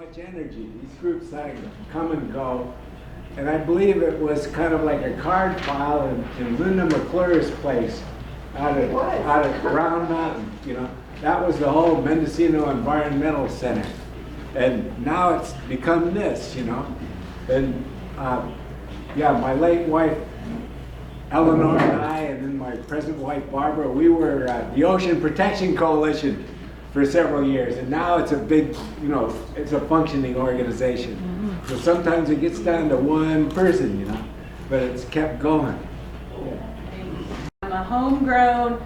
much energy. These groups had to come and go. And I believe it was kind of like a card file in Linda McClure's place out of Round Mountain, you know. That was the whole Mendocino Environmental Center. And now it's become this, you know. And yeah, my late wife, Eleanor, and I, and then my present wife, Barbara, we were the Ocean Protection Coalition for several years. And now it's a big, you know, it's a functioning organization. Mm-hmm. So sometimes it gets down to one person, you know, but it's kept going. Yeah. I'm a homegrown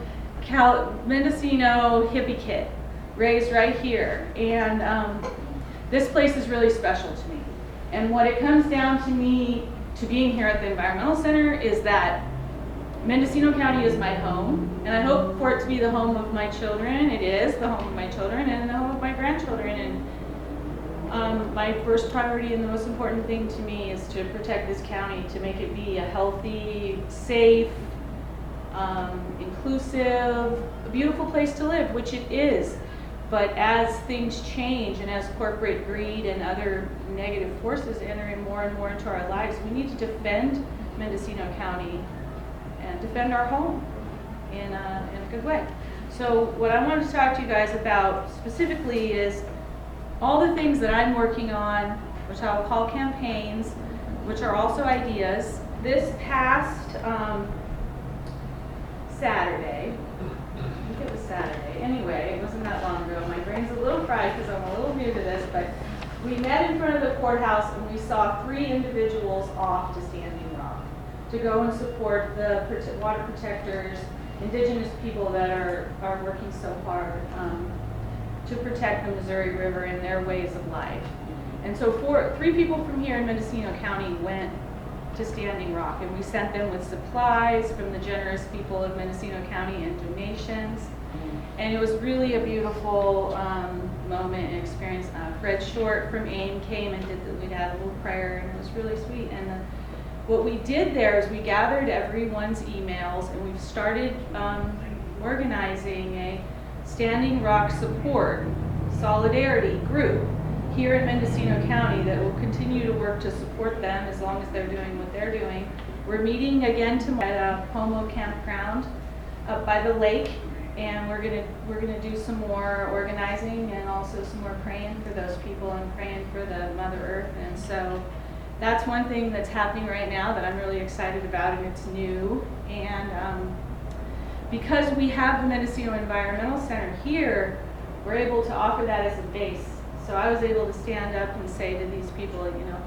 Mendocino hippie kid, raised right here. And this place is really special to me. And what it comes down to me, to being here at the Environmental Center, is that Mendocino County is my home, and I hope for it to be the home of my children. It is the home of my children and the home of my grandchildren. And my first priority and the most important thing to me is to protect this county, to make it be a healthy, safe, inclusive, a beautiful place to live, which it is. But as things change and as corporate greed and other negative forces enter in more and more into our lives, we need to defend Mendocino County and defend our home in a good way. So what I wanted to talk to you guys about specifically is all the things that I'm working on, which I will call campaigns, which are also ideas. This past Saturday, I think it was Saturday. Anyway, it wasn't that long ago. My brain's a little fried because I'm a little new to this, but we met in front of the courthouse and we saw 3 individuals off to Standing Rock to go and support the water protectors, indigenous people that are working so hard to protect the Missouri River and their ways of life. And so 3 people from here in Mendocino County went to Standing Rock, and we sent them with supplies from the generous people of Mendocino County and donations. And it was really a beautiful moment and experience. Fred Short from AIM came and we'd had a little prayer, and it was really sweet. And what we did there is we gathered everyone's emails, and we've started organizing a Standing Rock support solidarity group here in Mendocino County that will continue to work to support them as long as they're doing what they're doing. We're meeting again tomorrow at Pomo Campground up by the lake, and we're gonna do some more organizing and also some more praying for those people and praying for the Mother Earth. And so that's one thing that's happening right now that I'm really excited about, and it's new. And because we have the Mendocino Environmental Center here, we're able to offer that as a base. So I was able to stand up and say to these people, you know,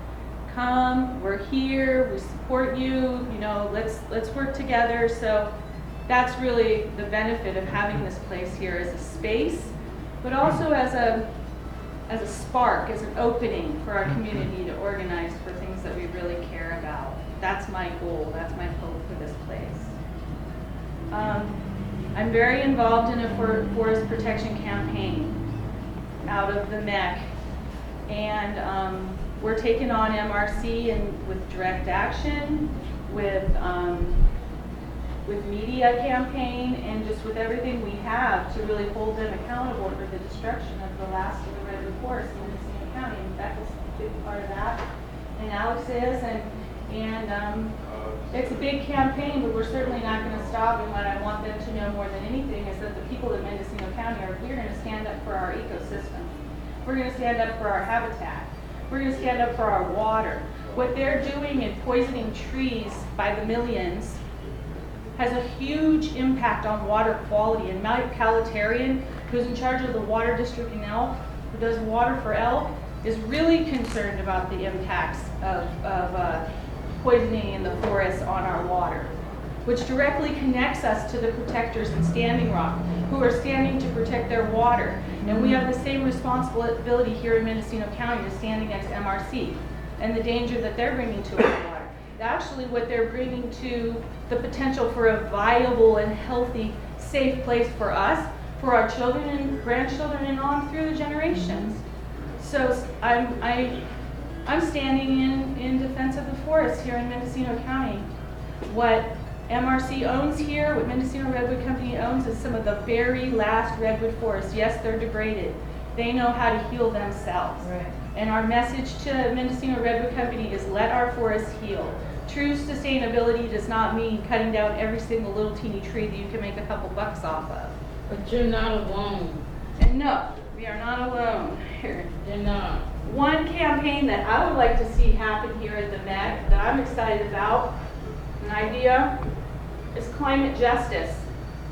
come, we're here, we support you, you know, let's work together. So that's really the benefit of having this place here as a space, but also as a spark, as an opening for our community to organize for things that we really care about. That's my goal, that's my hope for this place. I'm very involved in a forest protection campaign out of the MEC, and we're taking on MRC and with direct action, with media campaign, and just with everything we have to really hold them accountable for the destruction of the last of the redwood forest in Mendocino County. And Becca's a big part of that, and Alex is, and it's a big campaign, but we're certainly not going to stop. And what I want them to know more than anything is that the people of Mendocino County we're going to stand up for our ecosystem. We're going to stand up for our habitat. We're going to stand up for our water. What they're doing in poisoning trees by the millions has a huge impact on water quality. And Mike Calitarian, who's in charge of the water district in Elk, who does water for Elk, is really concerned about the impacts of poisoning in the forests on our water, which directly connects us to the protectors in Standing Rock, who are standing to protect their water. And we have the same responsibility here in Mendocino County to stand against MRC and the danger that they're bringing to our water. Actually, what they're bringing to the potential for a viable and healthy, safe place for us, for our children and grandchildren, and on through the generations. So I'm standing in defense of the forest here in Mendocino County. What MRC owns here, what Mendocino Redwood Company owns, is some of the very last redwood forests. Yes, they're degraded. They know how to heal themselves. Right. And our message to Mendocino Redwood Company is let our forests heal. True sustainability does not mean cutting down every single little teeny tree that you can make a couple bucks off of. But you're not alone. And no, we are not alone here. You're not. One campaign that I would like to see happen here at the MEC that I'm excited about, an idea, is climate justice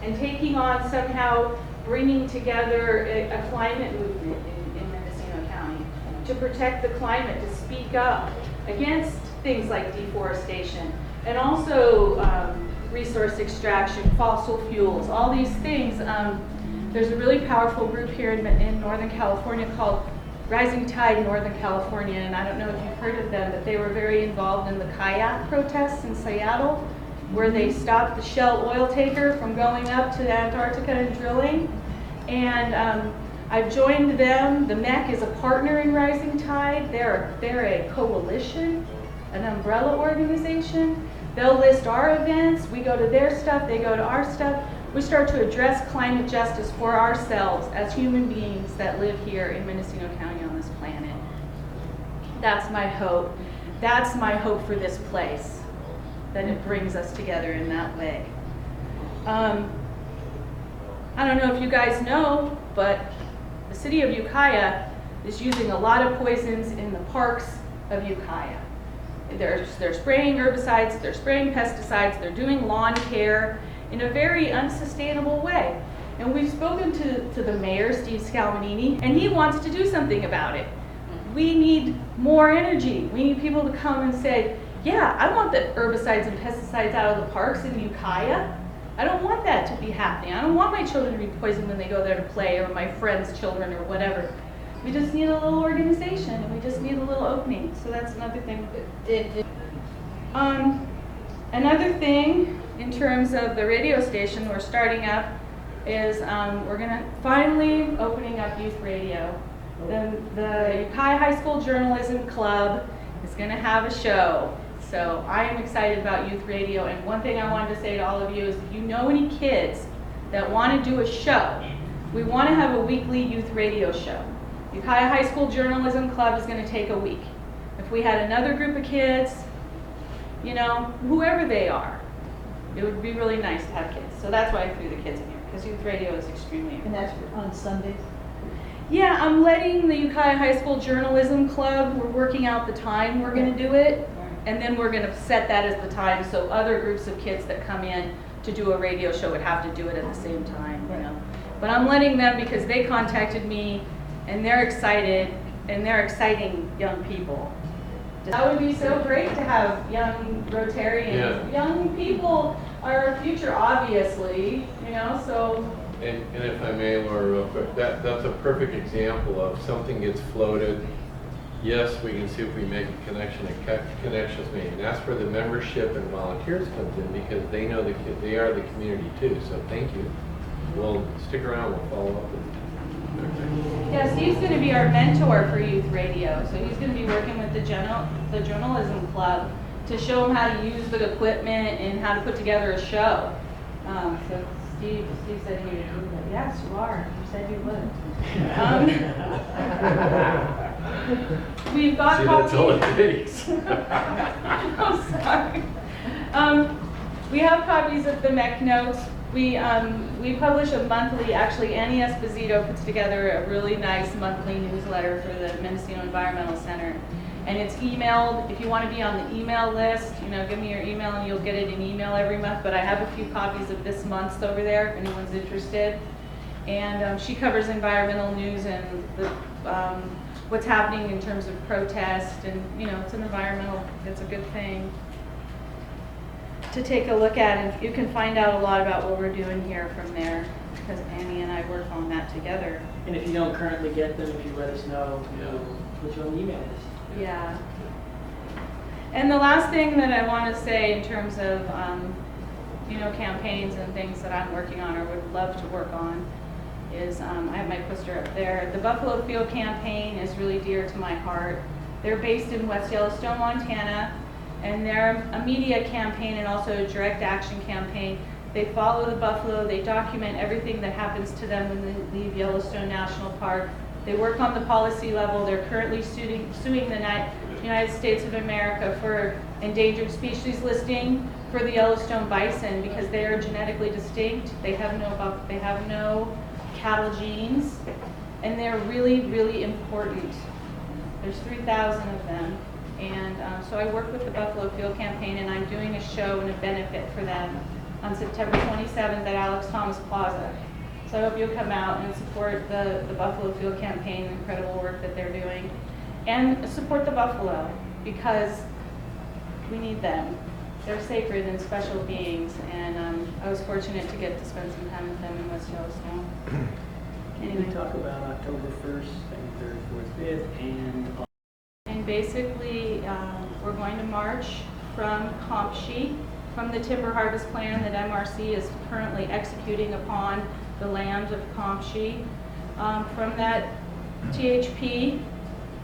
and taking on somehow bringing together a climate movement in Mendocino County to protect the climate, to speak up against things like deforestation and also resource extraction, fossil fuels, all these things. There's a really powerful group here in Northern California called Rising Tide Northern California, and I don't know if you've heard of them, but they were very involved in the kayak protests in Seattle, where they stopped the Shell oil tanker from going up to Antarctica and drilling. And I've joined them. The MEC is a partner in Rising Tide. They're a coalition, an umbrella organization. They'll list our events. We go to their stuff. They go to our stuff. We start to address climate justice for ourselves as human beings that live here in Mendocino County on this planet. That's my hope. That's my hope for this place, that it brings us together in that way. I don't know if you guys know, but the city of Ukiah is using a lot of poisons in the parks of Ukiah. They're spraying herbicides, they're spraying pesticides, they're doing lawn care in a very unsustainable way. And we've spoken to the mayor, Steve Scalmanini, and he wants to do something about it. We need more energy. We need people to come and say, yeah, I want the herbicides and pesticides out of the parks in Ukiah. I don't want that to be happening. I don't want my children to be poisoned when they go there to play, or my friends' children, or whatever. We just need a little organization, and we just need a little opening. So that's another thing. Another thing in terms of the radio station we're starting up is we're gonna finally opening up youth radio. The Ukiah High School Journalism Club is gonna have a show. So I am excited about youth radio, and one thing I wanted to say to all of you is if you know any kids that want to do a show, we want to have a weekly youth radio show. Ukiah High School Journalism Club is going to take a week. If we had another group of kids, you know, whoever they are, it would be really nice to have kids. So that's why I threw the kids in here, because youth radio is extremely important. And that's on Sundays? Yeah, I'm letting the Ukiah High School Journalism Club, we're working out the time we're going to do it. And then we're going to set that as the time so other groups of kids that come in to do a radio show would have to do it at the same time, you know. But I'm letting them because they contacted me and they're excited and they're exciting young people. That would be so great to have young Rotarians. Yeah. Young people are our future, obviously, you know, so. And if I may, Laura, real quick, that's a perfect example of something gets floated. Yes, we can see if we make a connection, a connections meeting. That's where the membership and volunteers comes in because they know they are the community too. So thank you. We'll stick around. We'll follow up with you. Okay. Yeah, Steve's going to be our mentor for youth radio. So he's going to be working with the journalism club to show them how to use the equipment and how to put together a show. So Steve said he would do that. Yes, you are. You said you would. We've got See, copies. that's all it takes. I'm sorry. We have copies of the MEC notes. We publish a monthly, actually Annie Esposito puts together a really nice monthly newsletter for the Mendocino Environmental Center. And it's emailed. If you want to be on the email list, you know, give me your email and you'll get it in email every month. But I have a few copies of this month's over there if anyone's interested. And she covers environmental news and the, what's happening in terms of protest. And, you know, it's a good thing to take a look at. And you can find out a lot about what we're doing here from there because Annie and I work on that together. And if you don't currently get them, if you let us know, we'll put you on the email list. Yeah. And the last thing that I want to say in terms of, you know, campaigns and things that I'm working on or would love to work on is, I have my poster up there. The Buffalo Field campaign is really dear to my heart. They're based in West Yellowstone, Montana, and they're a media campaign and also a direct action campaign. They follow the buffalo, they document everything that happens to them when they leave Yellowstone National Park. They work on the policy level. They're currently suing the United States of America for endangered species listing for the Yellowstone bison because they are genetically distinct. They have no cattle genes, and they're really, really important. There's 3,000 of them. And so I work with the Buffalo Fuel Campaign, and I'm doing a show and a benefit for them on September 27th at Alex Thomas Plaza. So I hope you'll come out and support the Buffalo Fuel Campaign, the incredible work that they're doing, and support the buffalo because we need them. They're sacred and special beings, and I was fortunate to get to spend some time with them in West Yellowstone. Can we talk about October 1st, 2nd, 3rd, 4th, 5th, And basically, we're going to march from Compshe, from the timber harvest plan that MRC is currently executing upon the land of Compshe, from that THP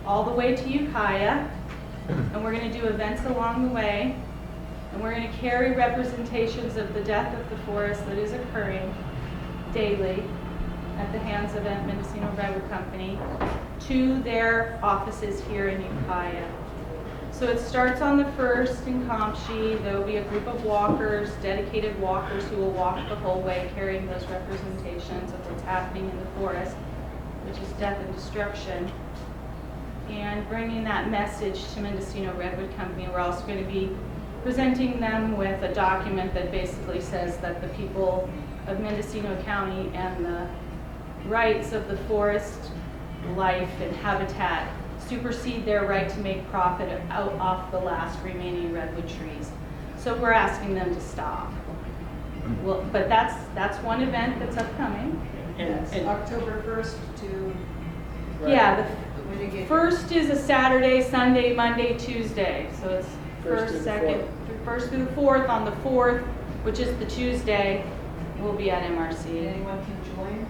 all the way to Ukiah, and we're going to do events along the way, and we're going to carry representations of the death of the forest that is occurring daily at the hands of Mendocino Redwood Company to their offices here in Ukiah. So it starts on the 1st in Compshe. There will be a group of walkers, dedicated walkers, who will walk the whole way carrying those representations of what's happening in the forest, which is death and destruction, and bringing that message to Mendocino Redwood Company. We're also going to be presenting them with a document that basically says that the people of Mendocino County and the rights of the forest life and habitat supersede their right to make profit out off the last remaining redwood trees. So we're asking them to stop. Well, but that's one event that's upcoming. and October 1st to. Yeah, When you the get- first is a Saturday, Sunday, Monday, Tuesday. So it's First through first, the second, first through the fourth. On the 4th, which is the Tuesday, we'll be at MRC. Anyone can join?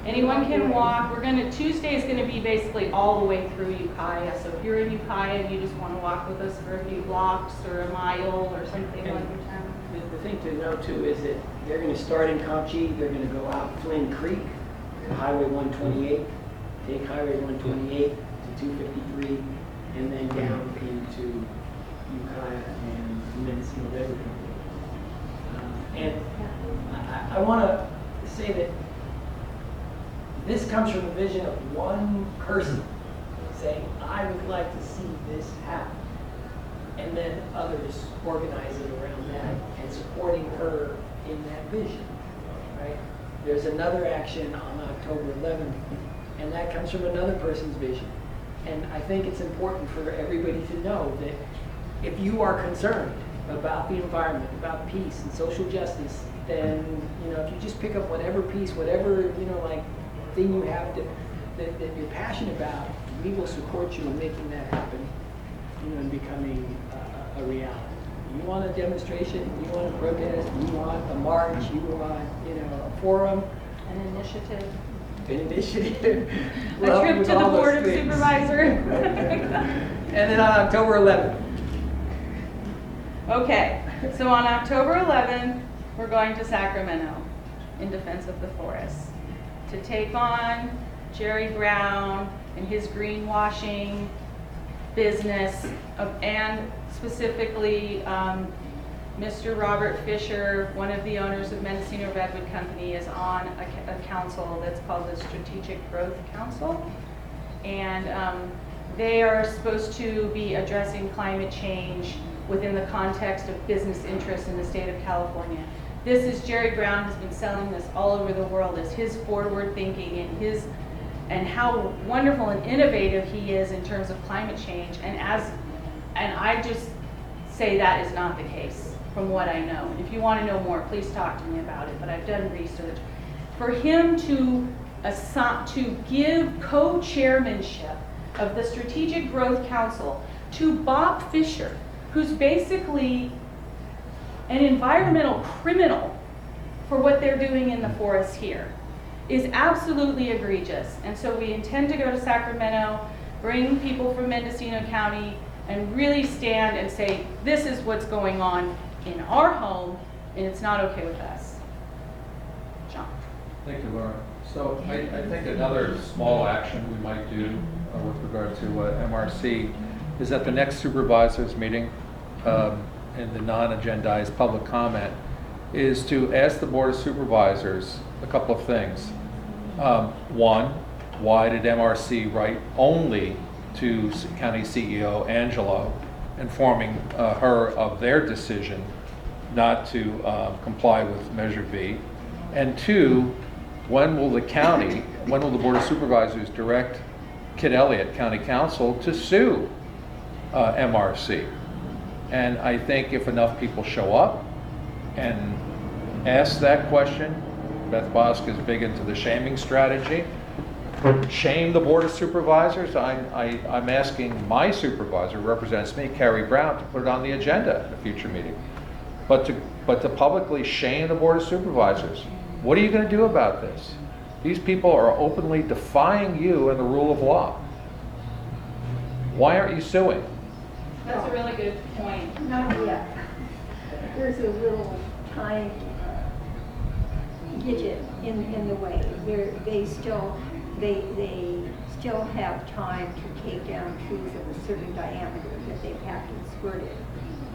Anyone can walk. Tuesday is gonna be basically all the way through Ukiah. So if you're in Ukiah and you just wanna walk with us for a few blocks or a mile or something like that. the thing to know too is that they're going to start in Compshe, they're going to go out Flynn Creek, Highway 128, take Highway 128 to 253, and then down into Ukiah and Mendocino Redwood Company. And I want to say that this comes from the vision of one person saying, I would like to see this happen. And then others organizing around that and supporting her in that vision, right? There's another action on October 11th, and that comes from another person's vision. And I think it's important for everybody to know that if you are concerned about the environment, about peace and social justice, then, if you just pick up whatever piece, whatever, thing you have that you're passionate about, we will support you in making that happen, and becoming a reality. You want a demonstration, you want a protest, you want a march, you want, a forum, An initiative. an initiative. A trip to the Board of Supervisors. And then on October 11th. Okay, so on October 11th, we're going to Sacramento in defense of the forests to take on Jerry Brown and his greenwashing business, and specifically Mr. Robert Fisher, one of the owners of Mendocino Redwood Company, is on a council that's called the Strategic Growth Council. And they are supposed to be addressing climate change within the context of business interests in the state of California. This is Jerry Brown has been selling this all over the world as his forward thinking and how wonderful and innovative he is in terms of climate change. And I just say that is not the case from what I know. If you want to know more, please talk to me about it, but I've done research. For him to give co-chairmanship of the Strategic Growth Council to Bob Fisher, who's basically an environmental criminal for what they're doing in the forests here, is absolutely egregious. And so we intend to go to Sacramento, bring people from Mendocino County, and really stand and say, this is what's going on in our home, and it's not okay with us. John. Thank you, Laura. So I think another small action we might do with regard to MRC is at the next supervisors meeting, in the non-agendized public comment, is to ask the Board of Supervisors a couple of things. One, why did MRC write only to County CEO Angelo, informing her of their decision not to comply with Measure B? And two, when will the Board of Supervisors direct Kit Elliott, County Council, to sue MRC? And I think if enough people show up and ask that question, Beth Bosk is big into the shaming strategy, shame the Board of Supervisors. I'm asking my supervisor, who represents me, Carrie Brown, to put it on the agenda at a future meeting. But to publicly shame the Board of Supervisors. What are you going to do about this? These people are openly defying you and the rule of law. Why aren't you suing? That's a really good point. Not yet. There's a little time digit in the way. They still have time to take down trees of a certain diameter that they've hacked and skirted.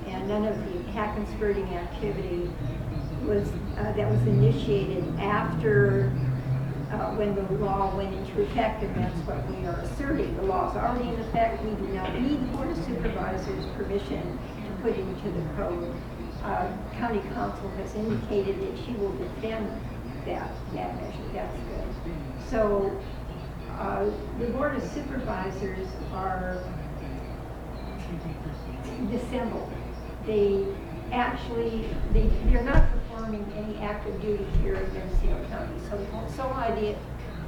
And none of the hack and skirting activity was that was initiated after when the law went into effect, and that's what we are asserting. The law is already in effect. We do not need the Board of Supervisors' permission to put it into the code. County Council has indicated that she will defend that measure. That's good. So the Board of Supervisors are dissembled. They're not performing any active duty here in Mendocino County. So the whole idea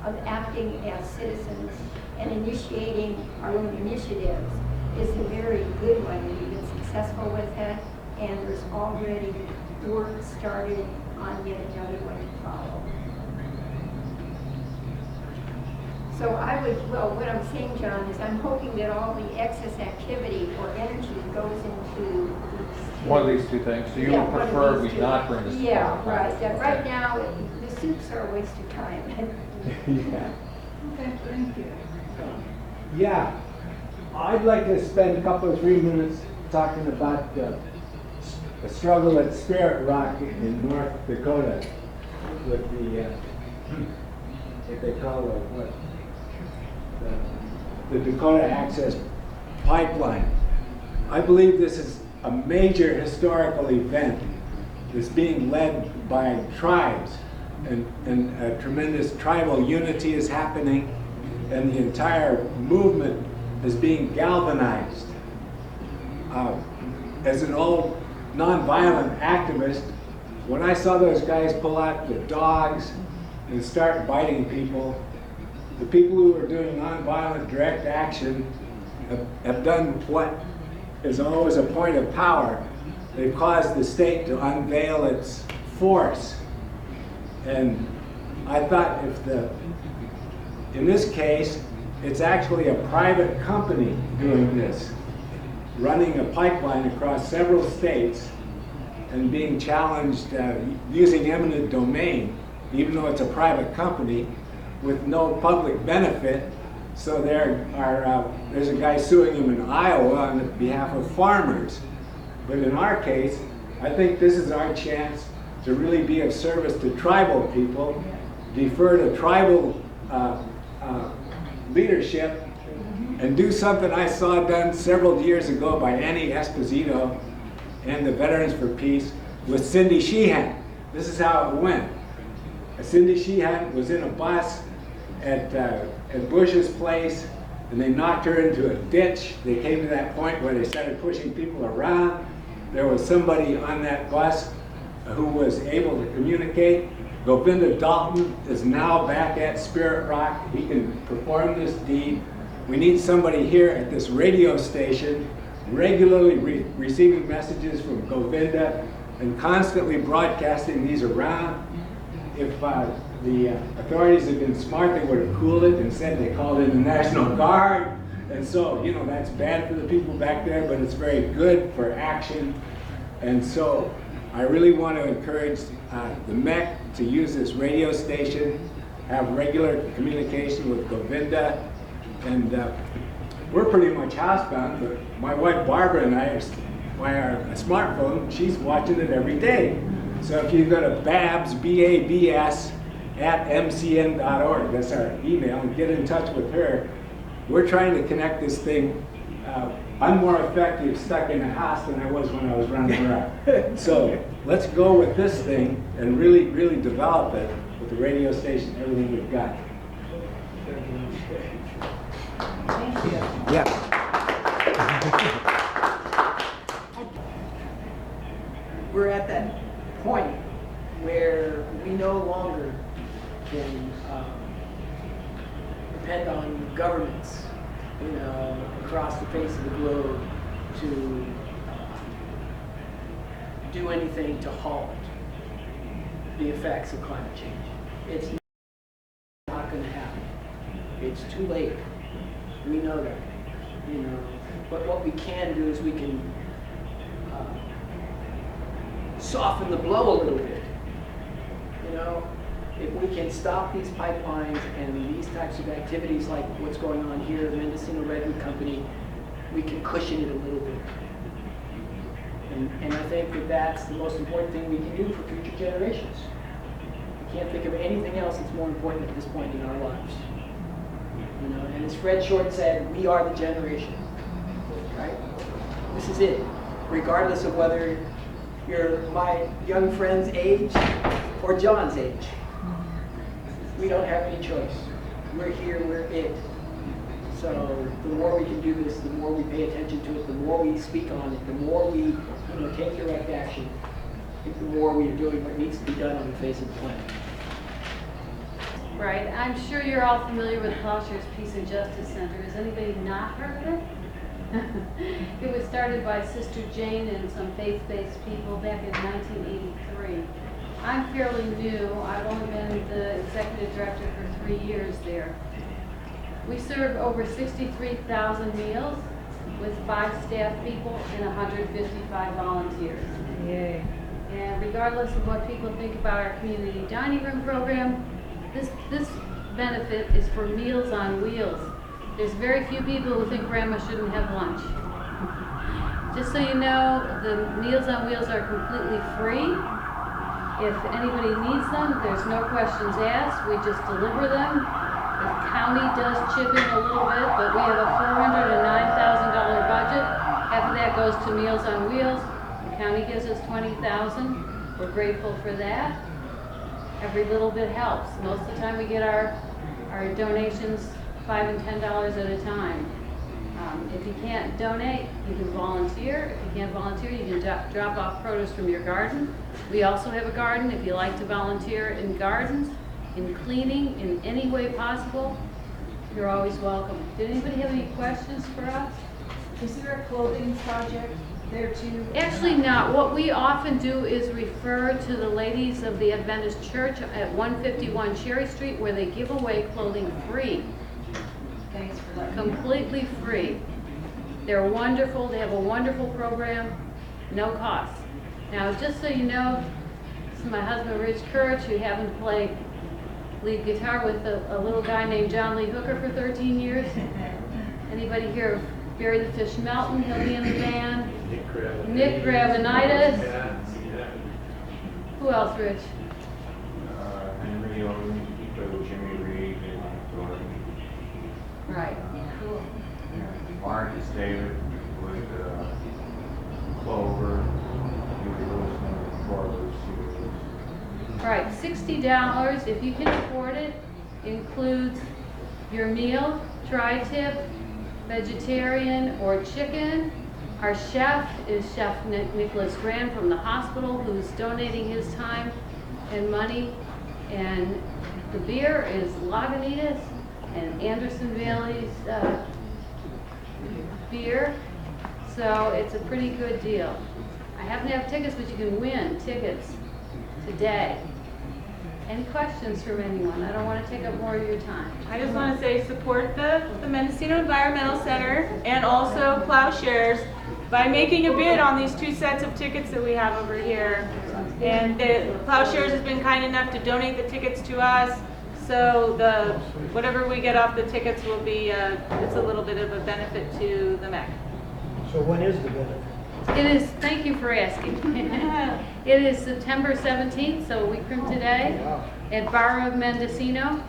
of acting as citizens and initiating our own initiatives is a very good one. We've been successful with it, and there's already work started on yet another one to follow. So what I'm saying, John, is I'm hoping that all the excess activity or energy goes into One of these two things. So you would prefer we not bring this to Yeah, public right. comment? That right now, the suits are a waste of time. Yeah. Okay, thank you. Yeah, I'd like to spend a couple of 3 minutes talking about the struggle at Spirit Rock in North Dakota with the, what they call the Dakota Access Pipeline. I believe this is a major historical event that's being led by tribes, and a tremendous tribal unity is happening, and the entire movement is being galvanized. As an old nonviolent activist, when I saw those guys pull out the dogs and start biting people, the people who are doing nonviolent direct action have done what is always a point of power. They've caused the state to unveil its force. And I thought in this case, it's actually a private company doing this, running a pipeline across several states and being challenged using eminent domain, even though it's a private company with no public benefit. So there's a guy suing him in Iowa on behalf of farmers. But in our case, I think this is our chance to really be of service to tribal people, defer to tribal leadership, and do something I saw done several years ago by Annie Esposito and the Veterans for Peace with Cindy Sheehan. This is how it went. Cindy Sheehan was in a bus at Bush's place, and they knocked her into a ditch. They came to that point where they started pushing people around. There was somebody on that bus who was able to communicate. Govinda Dalton is now back at Spirit Rock. He can perform this deed. We need somebody here at this radio station regularly receiving messages from Govinda and constantly broadcasting these around. If the authorities had been smart, they would have cooled it and said they called in the National Guard. And so, that's bad for the people back there, but it's very good for action. And so I really want to encourage the MEC to use this radio station have regular communication with Govinda, and we're pretty much housebound, but my wife Barbara and I are, via our smartphone, she's watching it every day. So if you go to Babs, B-A-B-S, at mcn.org, that's our email, and get in touch with her. We're trying to connect this thing. I'm more effective stuck in a house than I was when I was running around. So let's go with this thing and really, really develop it with the radio station, everything we've got. Thank you. Yeah. We're at that point where we no longer can depend on governments, across the face of the globe to do anything to halt the effects of climate change. It's not going to happen. It's too late. We know that. But what we can do is we can soften the blow a little bit. If we can stop these pipelines and these types of activities like what's going on here at Mendocino Redwood Company, we can cushion it a little bit. And I think that that's the most important thing we can do for future generations. I can't think of anything else that's more important at this point in our lives. And as Fred Short said, we are the generation, right? This is it, regardless of whether you're my young friend's age or John's age. We don't have any choice. We're here, we're it. So the more we can do this, the more we pay attention to it, the more we speak on it, the more we take direct action, I think the more we are doing what needs to be done on the face of the planet. Right, I'm sure you're all familiar with Plowshares Peace and Justice Center. Has anybody not heard of it? It was started by Sister Jane and some faith-based people back in 1983. I'm fairly new. I've only been the executive director for 3 years there. We serve over 63,000 meals with 5 staff people and 155 volunteers. Yay. And regardless of what people think about our community dining room program, this benefit is for Meals on Wheels. There's very few people who think grandma shouldn't have lunch. Just so you know, the Meals on Wheels are completely free. If anybody needs them, there's no questions asked. We just deliver them. The county does chip in a little bit, but we have a $409,000 budget. Half of that goes to Meals on Wheels. The county gives us $20,000. We're grateful for that. Every little bit helps. Most of the time we get our donations $5 and $10 at a time. If you can't donate, you can volunteer. If you can't volunteer, you can drop off produce from your garden. We also have a garden. If you like to volunteer in gardens, in cleaning, in any way possible, you're always welcome. Did anybody have any questions for us? Is there a clothing project there too? Actually not. What we often do is refer to the ladies of the Adventist Church at 151 Cherry Street, where they give away clothing free. Thanks for letting me know. Completely free. They're wonderful. They have a wonderful program, no cost. Now, just so you know, this is my husband, Rich Courage, who happened to play lead guitar with a little guy named John Lee Hooker for 13 years. Anybody hear of Barry the Fish Melton? He'll be in the band. Nick Gravenitis. Who else, Rich? Henry Owen, Jimmy Reed, Right. Cool. Marcus David with Clover, Right, $60 if you can afford it, includes your meal, tri-tip, vegetarian or chicken. Our chef is Chef Nicholas Grant from the hospital, who's donating his time and money. And the beer is Lagunitas and Anderson Valley's beer. So it's a pretty good deal. I happen to have tickets, but you can win tickets today. Any questions from anyone? I don't want to take up more of your time. I just want to say support the Mendocino Environmental Center and also Plowshares by making a bid on these 2 sets of tickets that we have over here. And Plowshares has been kind enough to donate the tickets to us. So whatever we get off the tickets will be, it's a little bit of a benefit to the MEC. So when is the benefit? It is, thank you for asking. It is September 17th, so a week from today, at Bar of Mendocino.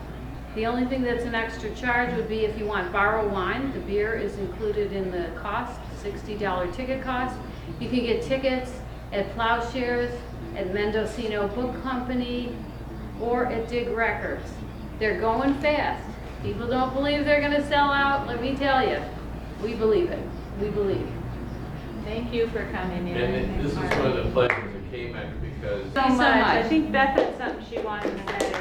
The only thing that's an extra charge would be if you want bar of wine. The beer is included in the cost, $60 ticket cost. You can get tickets at Plowshares, at Mendocino Book Company, or at Dig Records. They're going fast. People don't believe they're gonna sell out. Let me tell you, we believe it. We believe. Thank you for coming in. And this is one of the pleasures of KMEC because so much. I think Beth had something she wanted to say.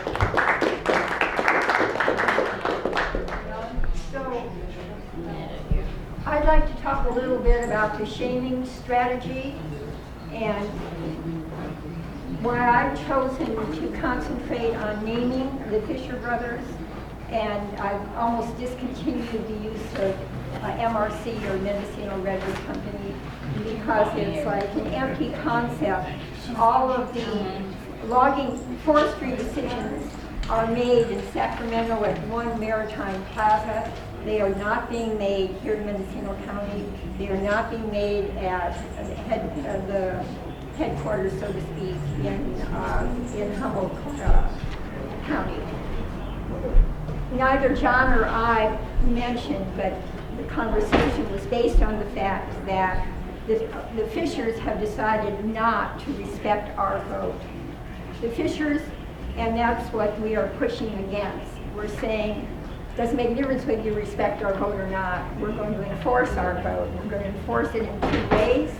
So, I'd like to talk a little bit about the shaming strategy and why I've chosen to concentrate on naming the Fisher brothers, and I've almost discontinued the use of MRC or Mendocino Redwood Company because it's like an empty concept. All of the logging forestry decisions are made in Sacramento at One Maritime Plaza. They are not being made here in Mendocino County. They are not being made at the headquarters, so to speak, in Humboldt County. Neither John or I mentioned, but the conversation was based on the fact that the Fishers have decided not to respect our vote. The Fishers, and that's what we are pushing against. We're saying, it doesn't make a difference whether you respect our vote or not. We're going to enforce our vote. We're going to enforce it in 2 ways.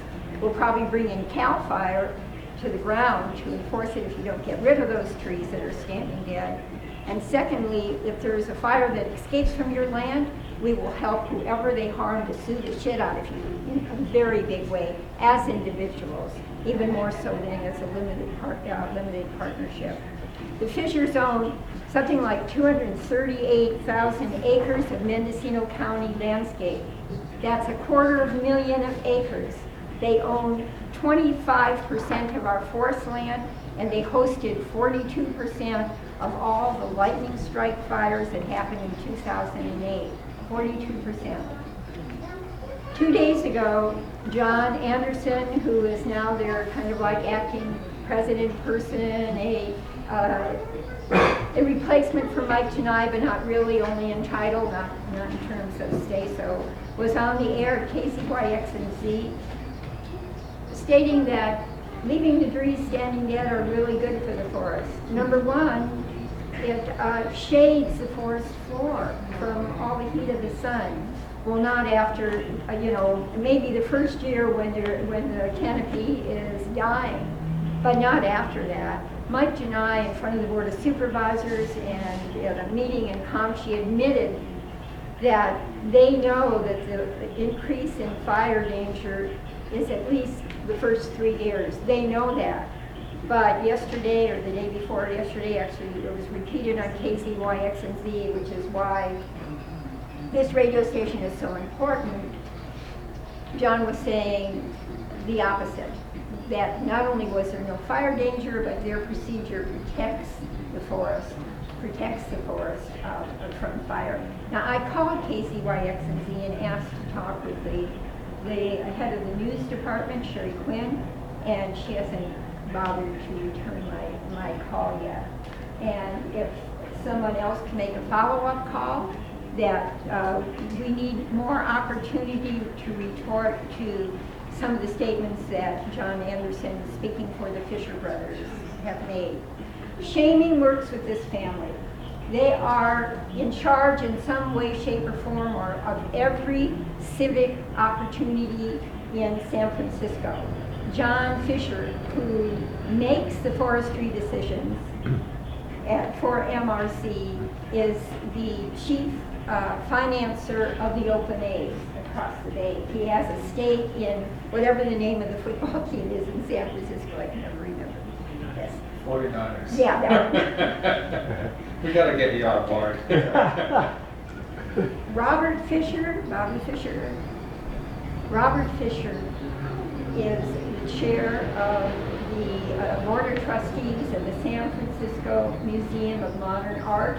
We'll probably bring in CAL FIRE to the ground to enforce it if you don't get rid of those trees that are standing dead. And secondly, if there is a fire that escapes from your land, we will help whoever they harm to sue the shit out of you in a very big way as individuals, even more so than as a limited partnership. The Fishers own something like 238,000 acres of Mendocino County landscape. That's 250,000 acres. They own 25% of our forest land, and they hosted 42% of all the lightning strike fires that happened in 2008. 42%. 2 days ago, John Anderson, who is now their kind of like acting president person, a replacement for Mike Janai, but not really, only in title, not in terms of say-so, was on the air at KCYX and Z, stating that leaving the trees standing dead are really good for the forest. Number one, it shades the forest floor from all the heat of the sun. Well, not after, maybe the first year when the canopy is dying, but not after that. Mike Janai, in front of the Board of Supervisors and at a meeting in Comchi, admitted that they know that the increase in fire danger is at least the first 3 years. They know that. But yesterday, or the day before yesterday, actually, it was repeated on KCYX and Z, which is why this radio station is so important. John was saying the opposite, that not only was there no fire danger, but their procedure protects the forest from fire. Now, I called KCYX and Z and asked to talk with the head of the news department, Sherry Quinn, and she hasn't bothered to return my call yet. And if someone else can make a follow-up call, that we need more opportunity to retort to some of the statements that John Anderson, speaking for the Fisher brothers, have made. Shaming works with this family. They are in charge in some way, shape, or form of every civic opportunity in San Francisco. John Fisher, who makes the forestry decisions for MRC, is the chief financer of the Open A's across the bay. He has a stake in whatever the name of the football team is in San Francisco. I can never remember. Yes. 49ers. Yeah, that one. We gotta get you on board. Robert Fisher is chair of the Board of Trustees of the San Francisco Museum of Modern Art,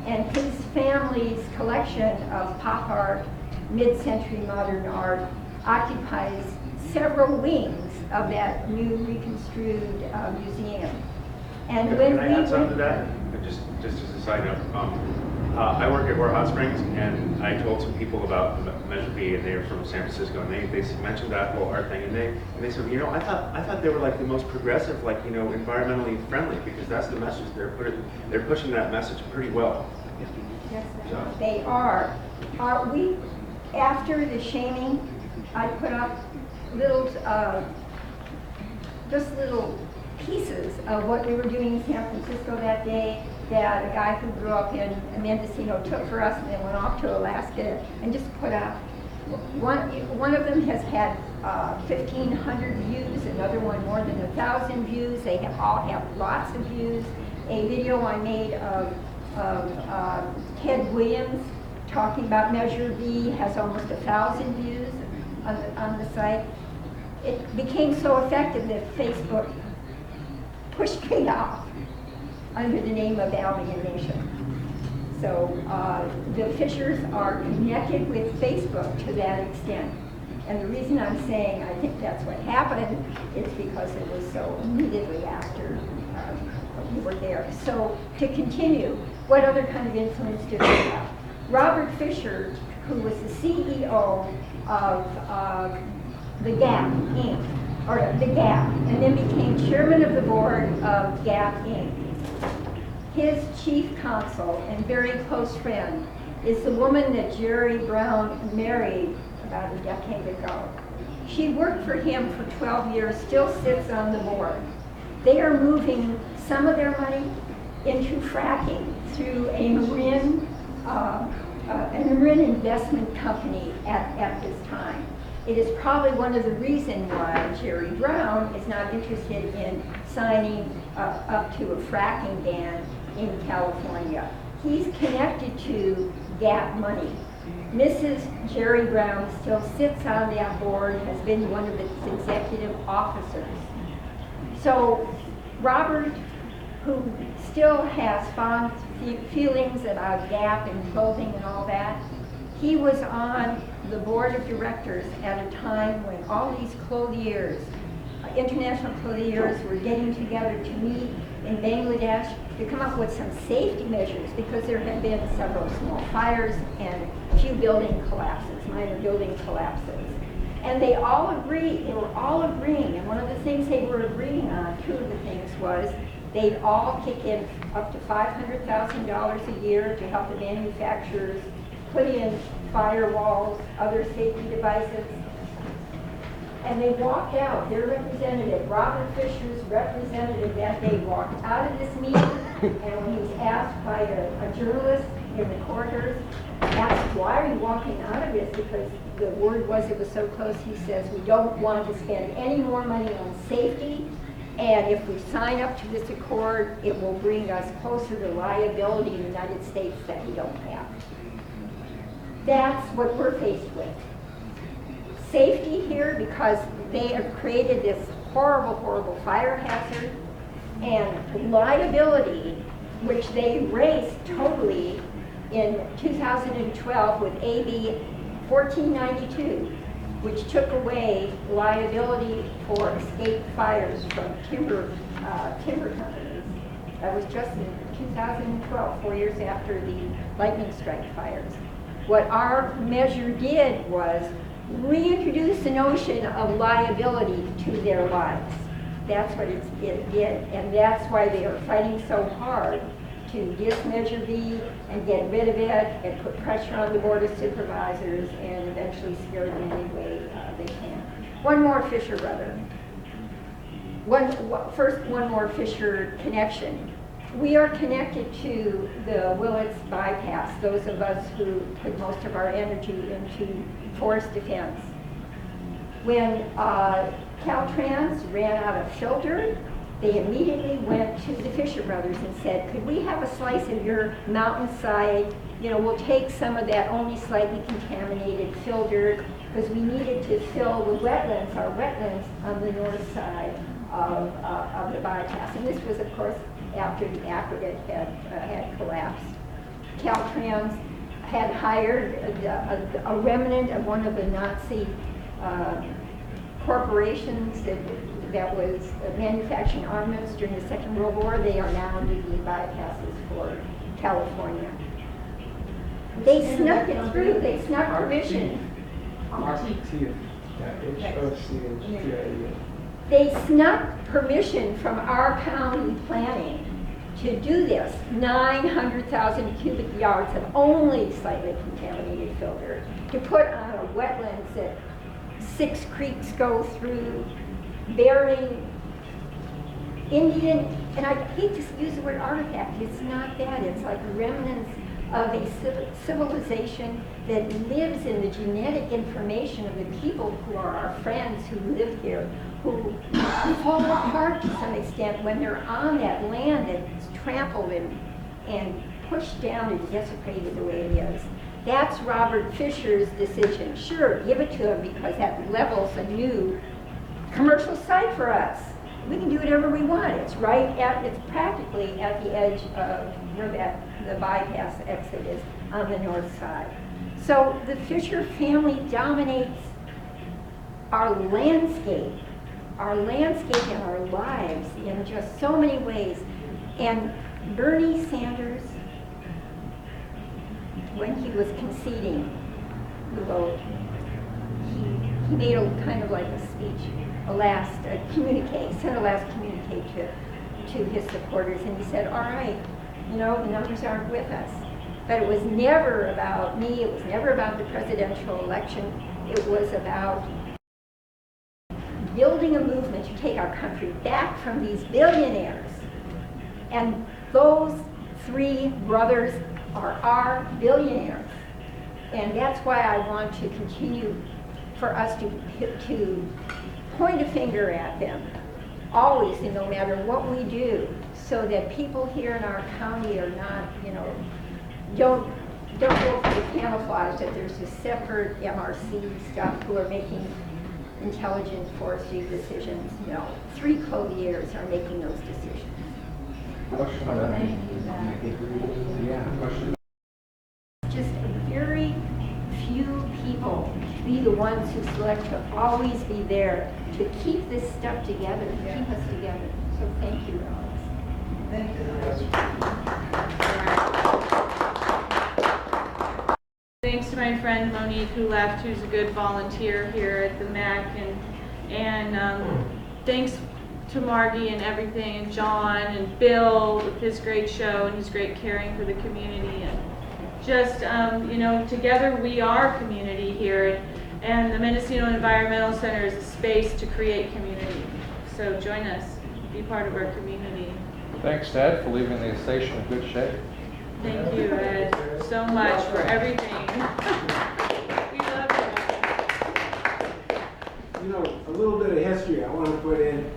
and his family's collection of pop art, mid-century modern art, occupies several wings of that new reconstrued museum. And when Can I add something to that? Just as a side note. I work at Hot Springs, and I told some people about Measure B, and they're from San Francisco, and they mentioned that whole art thing, and they said, you know, I thought they were like the most progressive, like, you know, environmentally friendly, because that's the message they're pushing that message pretty well. Yes, they are. We, after the shaming, I put up little, just little pieces of what we were doing in San Francisco that day, that a guy who grew up in Mendocino took for us and then went off to Alaska and just put out. One of them has had 1,500 views, another one more than 1,000 views. They all have lots of views. A video I made of Ted Williams talking about Measure B has almost 1,000 views on the site. It became so effective that Facebook pushed me off under the name of Albion Nation. So the Fishers are connected with Facebook to that extent. And the reason I'm saying I think that's what happened is because it was so immediately after we were there. So to continue, what other kind of influence did we have? Robert Fisher, who was the CEO of the Gap, Inc., or the Gap, and then became chairman of the board of Gap, Inc. His chief counsel and very close friend is the woman that Jerry Brown married about a decade ago. She worked for him for 12 years, still sits on the board. They are moving some of their money into fracking through a Marin investment company at this time. It is probably one of the reasons why Jerry Brown is not interested in signing up to a fracking ban in California. He's connected to Gap money. Mrs. Jerry Brown still sits on that board, has been one of its executive officers. So Robert, who still has fond feelings about Gap and clothing and all that, he was on the board of directors at a time when all these clothiers, international clothiers, were getting together to meet in Bangladesh to come up with some safety measures, because there had been several small fires and a few building collapses, minor building collapses. And they all agreed, they were all agreeing, and one of the things they were agreeing on, two of the things was, they'd all kick in up to $500,000 a year to help the manufacturers put in firewalls, other safety devices. And they walked out, their representative, Robert Fisher's representative that day, walked out of this meeting, and when he was asked by a journalist in the corridors, asked, why are you walking out of this? Because the word was it was so close, he says, we don't want to spend any more money on safety, and if we sign up to this accord, it will bring us closer to liability in the United States that we don't have. That's what we're faced with. Safety here, because they have created this horrible, horrible fire hazard, and liability, which they erased totally in 2012 with AB 1492, which took away liability for escape fires from timber companies. That was just in 2012, 4 years after the lightning strike fires. What our measure did was reintroduce the notion of liability to their lives. That's what it did, and that's why they are fighting so hard to diss Measure B and get rid of it and put pressure on the Board of Supervisors and eventually scare them any way they can. One more Fisher brother. First, one more Fisher connection. We are connected to the Willits bypass, those of us who put most of our energy into forest defense. When Caltrans ran out of filter, they immediately went to the Fisher brothers and said, could we have a slice of your mountainside? You know, we'll take some of that only slightly contaminated filter. because we needed to fill the wetlands, our wetlands on the north side of the bypass. And this was, of course, after the aqueduct had collapsed. Caltrans had hired a remnant of one of the Nazi corporations that was manufacturing armaments during the Second World War. They are now doing bypasses for California. They snuck it through. They snuck permission. They snuck permission from our county planning to do this. 900,000 cubic yards of only slightly contaminated filter to put on a wetlands that 6 creeks go through, bearing Indian, and I hate to use the word artifact, it's not that, it's like remnants of a civilization that lives in the genetic information of the people who are our friends who live here, who fall apart to some extent when they're on that land that's trampled and pushed down and desecrated the way it is. That's Robert Fisher's decision. Sure, give it to him because that levels a new commercial site for us. We can do whatever we want. It's it's practically at the edge of where the bypass exit is on the north side. So the Fisher family dominates our landscape and our lives in just so many ways. And Bernie Sanders, when he was conceding the vote, he made a kind of like a speech, sent a last communique to his supporters, and he said, all right, the numbers aren't with us. But it was never about me, it was never about the presidential election, it was about building a movement to take our country back from these billionaires. And those 3 brothers are our billionaires. And that's why I want to continue for us to point a finger at them, always, and no matter what we do, so that people here in our county are not, don't go for the camouflage that there's a separate MRC stuff who are making intelligent forestry decisions. No, 3 clothiers are making those decisions. Just very few people be the ones who select to always be there to keep this stuff together, keep us together. So thank you, Alex. Thank you. Thanks to my friend Monique who left, who's a good volunteer here at the MEC, and thanks to Margie and everything, and John and Bill with his great show and his great caring for the community, and just together we are community here, and the Mendocino Environmental Center is a space to create community. So join us, be part of our community. Thanks, Ed, for leaving the station in good shape. Thank you, Ed, so much for everything. We love you. A little bit of history I want to put in.